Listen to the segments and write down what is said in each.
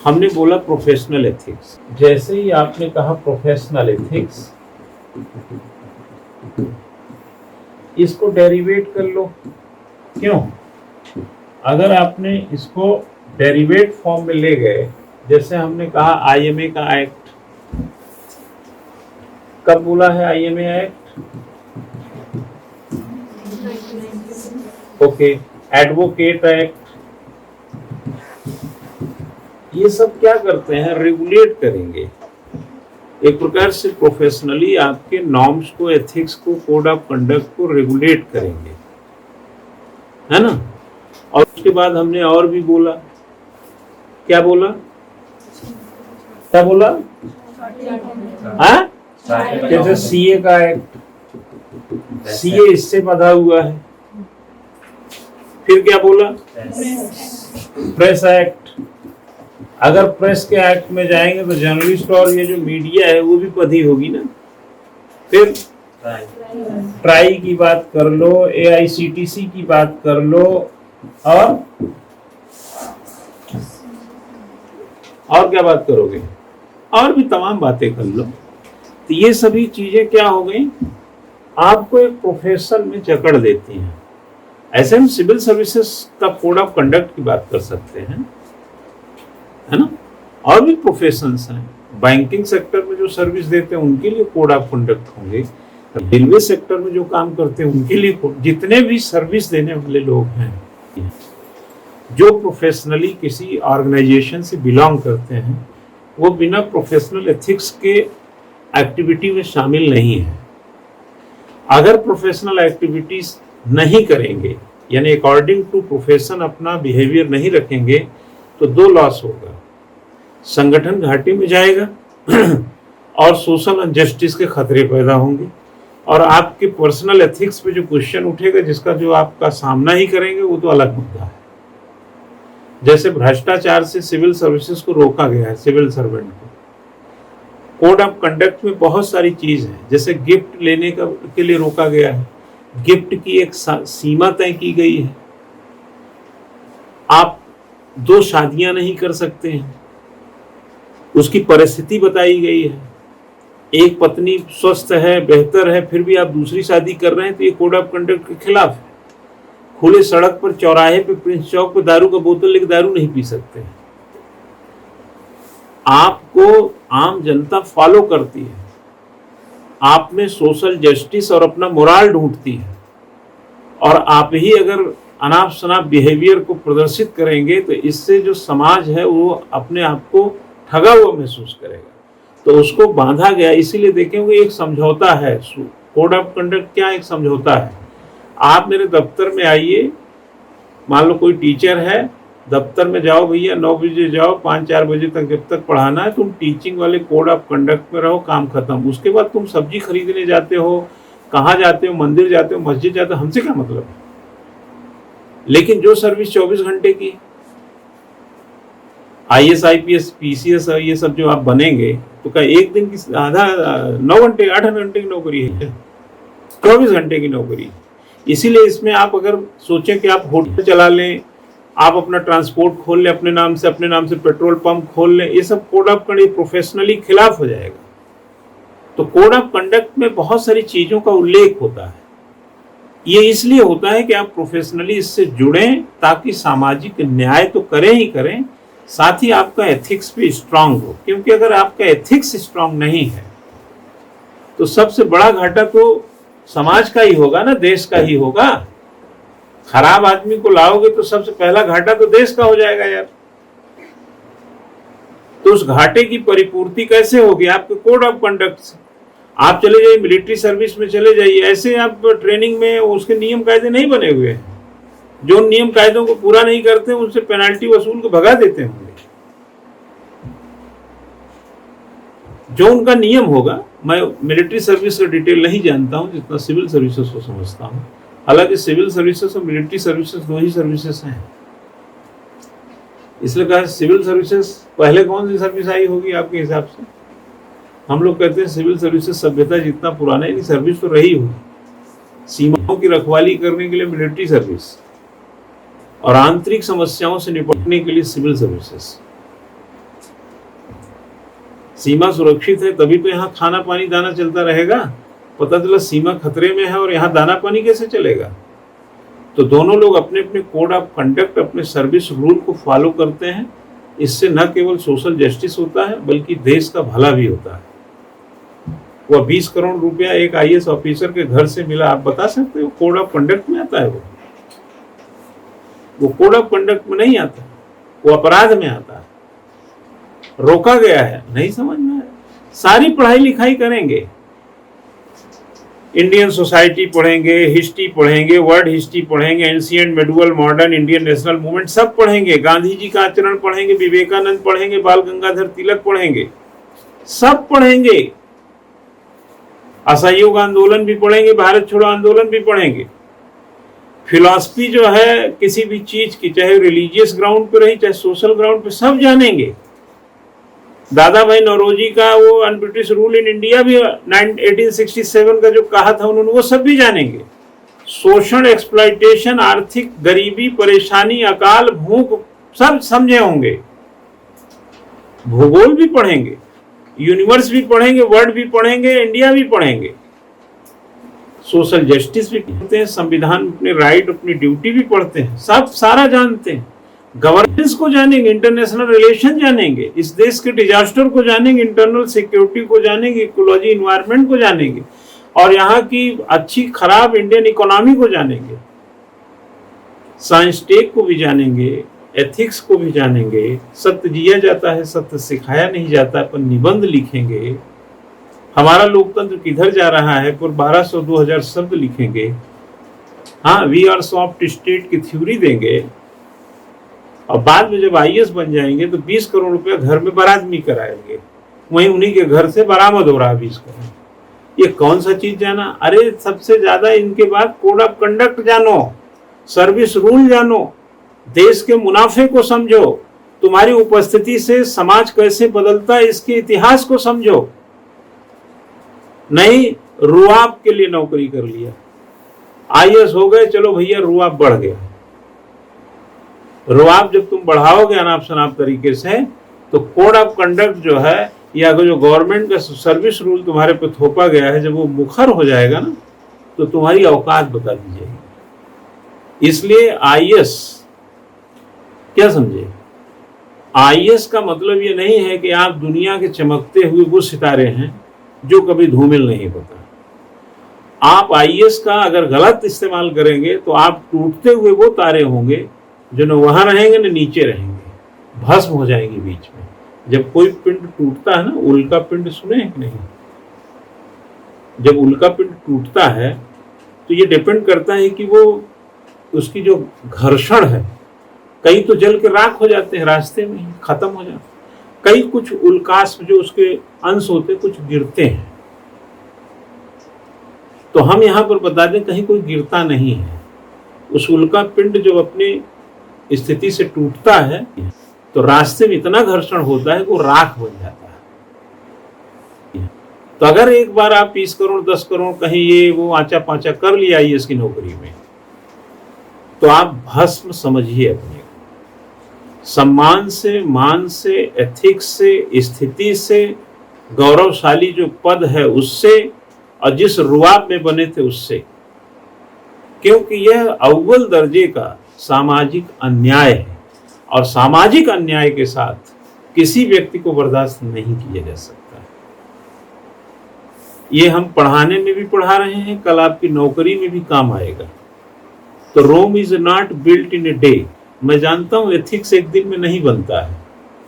हमने बोला professional ethics. जैसे ही आपने कहा प्रोफेशनल एथिक्स, इसको डेरिवेट कर लो। क्यों? अगर आपने इसको डेरिवेट फॉर्म में ले गए, जैसे हमने कहा आईएमए का एक्ट, कब बोला है IMA act? Okay, advocate act, ये सब क्या करते हैं? रेगुलेट करेंगे। एक प्रकार से प्रोफेशनली आपके नॉर्म्स को, एथिक्स को, कोड ऑफ कंडक्ट को रेगुलेट करेंगे, है ना। और उसके बाद हमने और भी बोला, क्या बोला? क्या बोला? हाँ, जैसे सीए का एक्ट, सीए इससे बंधा हुआ है। फिर क्या बोला? Press act. अगर प्रेस के एक्ट में जाएंगे तो जर्नलिस्ट और ये जो मीडिया है वो भी बंधी होगी ना। फिर ट्राई की बात कर लो, एआईसीटीसी की बात कर लो, और क्या बात करोगे? और भी तमाम बातें कर लो। तो ये सभी चीजें क्या हो गई? आपको एक प्रोफेशन में जकड़ देती हैं। ऐसे हम सिविल सर्विसेज का कोड ऑफ कंडक्ट की बात कर सकते हैं, है ना। और भी प्रोफेशंस हैं। बैंकिंग सेक्टर में जो सर्विस देते हैं उनके लिए कोड ऑफ कंडक्ट होंगे। रेलवे सेक्टर में जो काम करते हैं उनके लिए, जितने भी सर्विस देने वाले लोग हैं, जो प्रोफेशनली किसी ऑर्गेनाइजेशन से बिलोंग करते हैं, वो बिना प्रोफेशनल एथिक्स के एक्टिविटी में शामिल नहीं है। अगर प्रोफेशनल एक्टिविटीज नहीं करेंगे, यानी अकॉर्डिंग टू प्रोफेशन अपना बिहेवियर नहीं रखेंगे, तो दो लॉस होगा। संगठन घाटे में जाएगा और सोशल अनजस्टिस के खतरे पैदा होंगे। और आपके पर्सनल एथिक्स पे जो क्वेश्चन उठेगा, जिसका जो आपका सामना ही करेंगे, वो तो अलग मुद्दा है। जैसे भ्रष्टाचार से सिविल सर्विसेज को रोका गया है, सिविल सर्वेंट को। कोड ऑफ कंडक्ट में बहुत सारी चीज है, जैसे गिफ्ट लेने के लिए रोका गया है। गिफ्ट की एक सीमा तय की गई है। आप 2 शादियां नहीं कर सकते हैं, उसकी परिस्थिति बताई गई है। एक पत्नी स्वस्थ है, बेहतर है, फिर भी आप दूसरी शादी कर रहे हैं, तो ये कोड ऑफ कंडक्ट के खिलाफ है। खुले सड़क पर, चौराहे पे, प्रिंस चौक पे दारू का बोतल लेकर दारू नहीं पी सकते हैं। आपको आम जनता फॉलो करती है, आप में सोशल जस्टिस और अपना मोराल ढूंढती है, और आप ही अगर अनाप शनाप बिहेवियर को प्रदर्शित करेंगे, तो इससे जो समाज है वो अपने आप को ठगा हुआ महसूस करेगा। तो उसको बांधा गया। इसीलिए देखेंगे एक समझौता है। कोड ऑफ कंडक्ट क्या? एक समझौता है। आप मेरे दफ्तर में आइए, मान लो कोई टीचर है, दफ्तर में जाओ भैया, 9 बजे जाओ, 5-4 बजे तक जब तक पढ़ाना है, तुम टीचिंग वाले कोड ऑफ कंडक्ट में रहो, काम खत्म। उसके बाद तुम सब्जी खरीदने जाते हो, कहाँ जाते हो, मंदिर जाते हो, मस्जिद जाते हो, हमसे क्या मतलब है। लेकिन जो सर्विस 24 घंटे की, IAS, IPS, PCS, ये सब जो आप बनेंगे, तो क्या एक दिन की 9 घंटे 8 घंटे की नौकरी है? 24 घंटे की नौकरी। इसीलिए इसमें आप अगर सोचें कि आप होटल चला लें, आप अपना ट्रांसपोर्ट खोल लें अपने नाम से पेट्रोल पंप खोल लें, ये सब कोड ऑफ कंडक्ट प्रोफेशनली खिलाफ हो जाएगा। तो कोड ऑफ कंडक्ट में बहुत सारी चीजों का उल्लेख होता है। ये इसलिए होता है कि आप प्रोफेशनली इससे जुड़ें, ताकि सामाजिक न्याय तो करें ही करें, साथ ही आपका एथिक्स भी स्ट्रांग हो। क्योंकि अगर आपका एथिक्स स्ट्रांग नहीं है, तो सबसे बड़ा घाटा तो समाज का ही होगा ना, देश का ही होगा। खराब आदमी को लाओगे तो सबसे पहला घाटा तो देश का हो जाएगा यार। तो उस घाटे की परिपूर्ति कैसे होगी? आपके कोड ऑफ कंडक्ट से। आप चले जाइए मिलिट्री सर्विस में, चले जाइए, ऐसे आप ट्रेनिंग में उसके नियम कायदे नहीं बने हुए हैं। जो नियम कायदों को पूरा नहीं करते उनसे पेनाल्टी वसूल को भगा देते होंगे। जो उनका नियम होगा, मैं मिलिट्री सर्विस का डिटेल नहीं जानता हूं, जितना सिविल सर्विसेज को समझता हूं। हालांकि सिविल सर्विसेज और मिलिट्री सर्विसेज 2 ही सर्विसेज हैं। इसलिए कहा सिविल सर्विसेज पहले कौन सी सर्विस आई होगी आपके हिसाब से? हम लोग कहते हैं सिविल सर्विसेज सभ्यता जितना पुराना है, सर्विस तो रही होगी। सीमाओं की रखवाली करने के लिए मिलिट्री सर्विस, और आंतरिक समस्याओं से निपटने के लिए सिविल सर्विसेज। सीमा सुरक्षित है तभी तो यहाँ खाना पानी दाना चलता रहेगा। पता चला सीमा खतरे में है और यहाँ दाना पानी कैसे चलेगा? तो दोनों लोग अपने अपने कोड ऑफ कंडक्ट, अपने सर्विस रूल को फॉलो करते हैं। इससे न केवल सोशल जस्टिस होता है बल्कि देश का भला भी होता है। वह 20 करोड़ रुपया एक आईएएस ऑफिसर के घर से मिला, आप बता सकते हो कोड ऑफ कंडक्ट में आता है? वो कोड ऑफ कंडक्ट में नहीं आता, वो अपराध में आता है। रोका गया है, नहीं समझ में आया। सारी पढ़ाई लिखाई करेंगे, इंडियन सोसाइटी पढ़ेंगे, हिस्ट्री पढ़ेंगे, वर्ल्ड हिस्ट्री पढ़ेंगे, ancient, medieval, modern, Indian national movement सब पढ़ेंगे, गांधी जी का आचरण पढ़ेंगे, विवेकानंद पढ़ेंगे, बाल गंगाधर तिलक पढ़ेंगे, सब पढ़ेंगे। असहयोग आंदोलन भी पढ़ेंगे, भारत छोड़ो आंदोलन भी पढ़ेंगे। फिलॉसफी जो है किसी भी चीज की, चाहे रिलीजियस ग्राउंड पे रही चाहे सोशल ग्राउंड पे, सब जानेंगे। दादा भाई नौरोजी का वो अनब्रिटिश रूल इन इंडिया भी 1867 का जो कहा था उन्होंने, वो सब भी जानेंगे। शोषण, एक्सप्लॉइटेशन, आर्थिक गरीबी, परेशानी, अकाल, भूख सब समझे होंगे। भूगोल भी पढ़ेंगे, यूनिवर्स भी पढ़ेंगे, वर्ल्ड भी पढ़ेंगे, इंडिया भी पढ़ेंगे, सोशल जस्टिस भी पढ़ते हैं, संविधान, अपने राइट, अपनी ड्यूटी भी पढ़ते हैं, सब सारा जानते हैं। गवर्नेंस को जानेंगे, इंटरनेशनल रिलेशन जानेंगे, इस देश के डिजास्टर को जानेंगे, इंटरनल सिक्योरिटी को जानेंगे, इकोलॉजी, इन्वायरमेंट को जानेंगे, और यहाँ की अच्छी खराब इंडियन इकोनॉमी को जानेंगे, साइंस टेक को भी जानेंगे, एथिक्स को भी जानेंगे। सत्य जिया जाता है, सत्य सिखाया नहीं जाता, पर निबंध लिखेंगे। हमारा लोकतंत्र किधर जा रहा है पर 1200-2000 शब्द लिखेंगे। हाँ, वी आर सॉफ्ट स्टेट की थ्योरी देंगे, और बाद में जब आईएएस बन जाएंगे तो 20 करोड़ रुपया घर में बरादमी कराएंगे, वहीं उन्हीं के घर से बरामद हो रहा है 20 करोड़। ये कौन सा चीज जाना? अरे सबसे ज्यादा इनके बाद कोड ऑफ कंडक्ट जानो, सर्विस रूल जानो, देश के मुनाफे को समझो, तुम्हारी उपस्थिति से समाज कैसे बदलता है इसके इतिहास को समझो। नहीं रुआब के लिए नौकरी कर लिया, आईएएस हो गए, चलो भैया रुआब बढ़ गया। रुआब जब तुम बढ़ाओगे अनाप शनाप तरीके से, तो कोड ऑफ कंडक्ट जो है या जो गवर्नमेंट का सर्विस रूल तुम्हारे पे थोपा गया है, जब वो मुखर हो जाएगा ना, तो तुम्हारी औकात बता दी जाएगी। इसलिए आईएएस क्या समझे? आईएएस का मतलब ये नहीं है कि आप दुनिया के चमकते हुए वो सितारे हैं जो कभी धूमिल नहीं होता। आप आईएएस का अगर गलत इस्तेमाल करेंगे तो आप टूटते हुए वो तारे होंगे जो न वहां रहेंगे न नीचे रहेंगे, भस्म हो जाएंगे बीच में। जब कोई पिंड टूटता है ना, उल्का पिंड सुने हैं कि नहीं? जब उल्का पिंड टूटता है तो ये डिपेंड करता है कि वो उसकी जो घर्षण है, कई तो जल के राख हो जाते हैं, रास्ते में ही खत्म हो जाते, कई कुछ उल्कास्प जो उसके अंश होते कुछ गिरते हैं। तो हम यहां पर बता दें कहीं कोई गिरता नहीं है। उस उल्का पिंड जब अपनी स्थिति से टूटता है तो रास्ते में इतना घर्षण होता है कि वो राख बन जाता है। तो अगर एक बार आप 20 करोड़ 10 करोड़ कहीं ये वो आचा पाचा कर लिया आईएएस की नौकरी में, तो आप भस्म समझिए अपने सम्मान से, मान से, एथिक्स से, स्थिति से, गौरवशाली जो पद है उससे, और जिस रुआब में बने थे उससे, क्योंकि यह अव्वल दर्जे का सामाजिक अन्याय है, और सामाजिक अन्याय के साथ किसी व्यक्ति को बर्दाश्त नहीं किया जा सकता। ये हम पढ़ाने में भी पढ़ा रहे हैं, कल आपकी नौकरी में भी काम आएगा। तो Rome is not built in a day. मैं जानता हूं एथिक्स एक दिन में नहीं बनता है,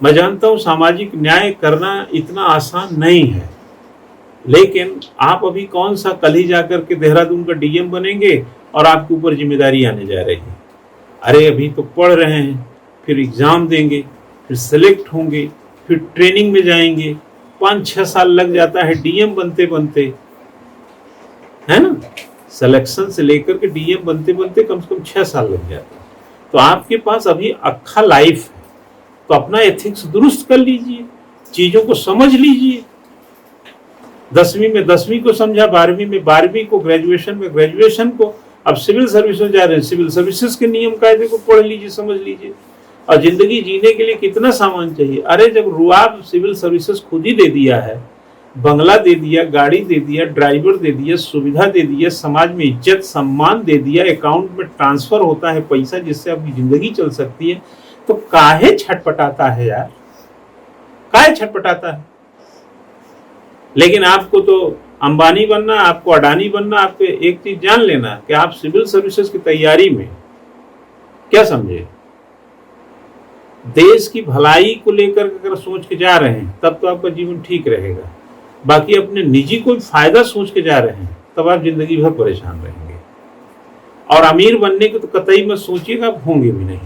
मैं जानता हूं सामाजिक न्याय करना इतना आसान नहीं है, लेकिन आप अभी कौन सा कल ही जाकर के देहरादून का डीएम बनेंगे और आपके ऊपर जिम्मेदारी आने जा रही है। अरे अभी तो पढ़ रहे हैं, फिर एग्जाम देंगे, फिर सेलेक्ट होंगे, फिर ट्रेनिंग में जाएंगे, 5-6 साल लग जाता है डीएम बनते बनते, है ना? सिलेक्शन से लेकर के डीएम बनते बनते कम से कम 6 साल लग जाता है। तो आपके पास अभी अक्खा लाइफ है, तो अपना एथिक्स दुरुस्त कर लीजिए, चीजों को समझ लीजिए। 10वीं में 10वीं को समझा, 12वीं में 12वीं को, ग्रेजुएशन में ग्रेजुएशन को। अब सिविल सर्विस में जा रहे हैं, सिविल सर्विसेज के नियम कायदे को पढ़ लीजिए, समझ लीजिए। और जिंदगी जीने के लिए कितना सामान चाहिए। अरे जब रुआब सिविल सर्विसेज खुद ही दे दिया है, बंगला दे दिया, गाड़ी दे दिया, ड्राइवर दे दिया, सुविधा दे दिया, समाज में इज्जत सम्मान दे दिया, अकाउंट में ट्रांसफर होता है पैसा जिससे आपकी जिंदगी चल सकती है, तो काहे छटपटाता है यार, काहे छटपटाता है। लेकिन आपको तो अंबानी बनना, आपको अडानी बनना, आपको एक चीज जान लेना कि आप सिविल सर्विसेज की तैयारी में क्या समझे, देश की भलाई को लेकर अगर सोच के जा रहे हैं तब तो आपका जीवन ठीक रहेगा। बाकी अपने निजी कोई फायदा सोच के जा रहे हैं तब आप जिंदगी भर परेशान रहेंगे। और अमीर बनने की तो कतई मत सोचिएगा, आप होंगे भी नहीं।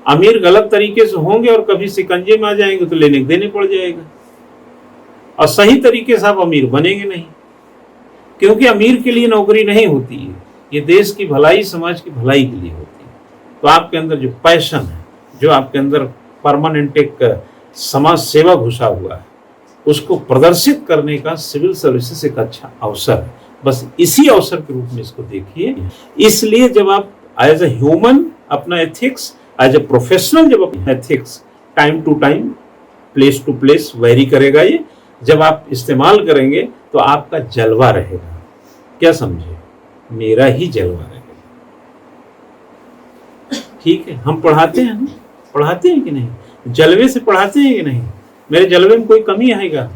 अमीर गलत तरीके से होंगे और कभी शिकंजे में आ जाएंगे तो लेने देने पड़ जाएगा, और सही तरीके से आप अमीर बनेंगे नहीं। क्योंकि अमीर के लिए नौकरी नहीं होती है, ये देश की भलाई, समाज की भलाई के लिए होती है। तो आपके अंदर जो पैशन है, जो आपके अंदर परमानेंट एक समाज सेवा घुसा हुआ है, उसको प्रदर्शित करने का सिविल सर्विसेज एक अच्छा अवसर है। बस इसी अवसर के रूप में इसको देखिए। इसलिए जब आप एज ए ह्यूमन अपना एथिक्स, एज ए प्रोफेशनल जब अपना ethics time to time, place to place vary करेगा, ये जब आप इस्तेमाल करेंगे तो आपका जलवा रहेगा। क्या समझे, मेरा ही जलवा रहेगा। ठीक है, हम पढ़ाते हैं ना, पढ़ाते हैं कि नहीं, जलवे से पढ़ाते हैं कि नहीं। मेरे जलवे में कोई कमी आएगा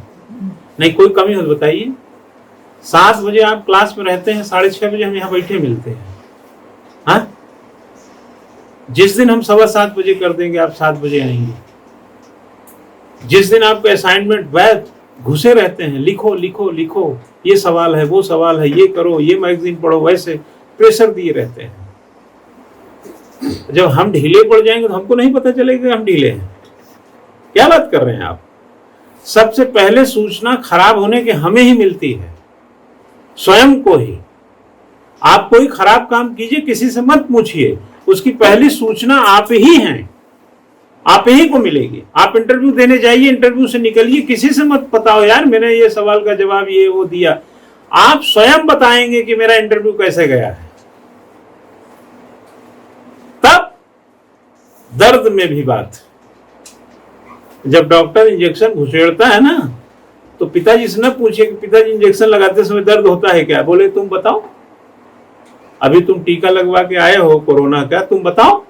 नहीं, कोई कमी हो तो बताइए। 7 बजे आप क्लास में रहते हैं, 6:30 बजे हम यहाँ बैठे मिलते हैं। हाँ, जिस दिन हम 7:15 बजे कर देंगे आप 7 बजे आएंगे। जिस दिन आपको असाइनमेंट बैठ घुसे रहते हैं, लिखो लिखो लिखो, ये सवाल है, वो सवाल है, ये करो, ये मैगजीन पढ़ो, वैसे प्रेशर दिए रहते हैं। जब हम ढीले पड़ जाएंगे तो हमको नहीं पता चलेगा कि हम ढीले हैं। क्या बात कर रहे हैं आप। सबसे पहले सूचना खराब होने के हमें ही मिलती है, स्वयं को ही। आप कोई खराब काम कीजिए, किसी से मत पूछिए, उसकी पहली सूचना आप ही हैं, आप ही को मिलेगी। आप इंटरव्यू देने जाइए, इंटरव्यू से निकलिए, किसी से मत बताओ यार मैंने ये सवाल का जवाब ये वो दिया। आप स्वयं बताएंगे कि मेरा इंटरव्यू कैसे गया है। तब दर्द में भी बात, जब डॉक्टर इंजेक्शन घुसेड़ता है ना, तो पिताजी से न पूछिए कि पिताजी इंजेक्शन लगाते समय दर्द होता है क्या, बोले तुम बताओ, अभी तुम टीका लगवा के आए हो कोरोना का, तुम बताओ।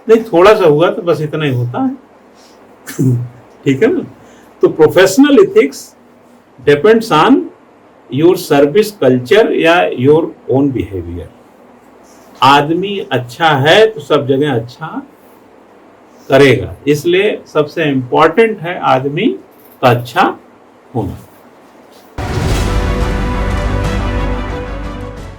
नहीं, थोड़ा सा हुआ तो बस इतना ही होता है। ठीक है ना। तो professional ethics depends on your service culture या योर ओन बिहेवियर। आदमी अच्छा है तो सब जगह अच्छा करेगा, इसलिए सबसे इंपॉर्टेंट है आदमी का अच्छा होना।